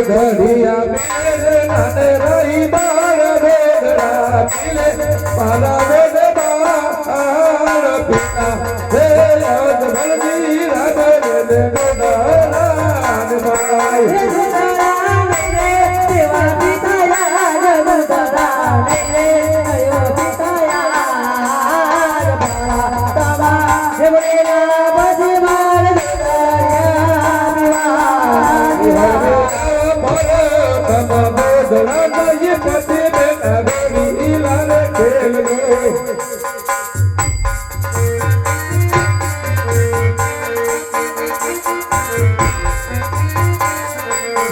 घड़िया मेरे नन रही बार बेगड़ा मिले पाला बोले बार पिता हे याद बलदी रबर दे गोदान भाई हे गोदान मेरे देवा पिता याद गोदान मेरे अयो पिता याद बड़ा तबा हे बोलेला बजमार ये पति में अगली लाल खेल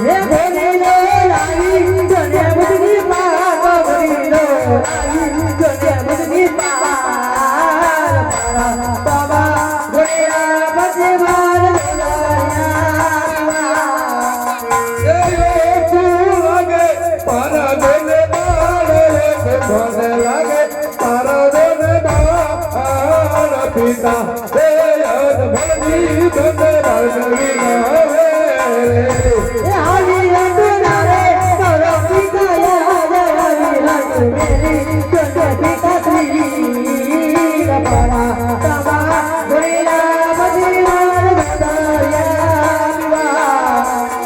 ये भोले लाई दुनिया मुझे पाप भोले लाई दुनिया मुझे पाप बाबा भोले बजे मार पिता हे याद भली बंदे बालवी नावे हे हाली रंगना रे करो पिता याद हरी रंग मेरी चंद पिता श्री रबाना तबा भोला मदीनार बताया विवाह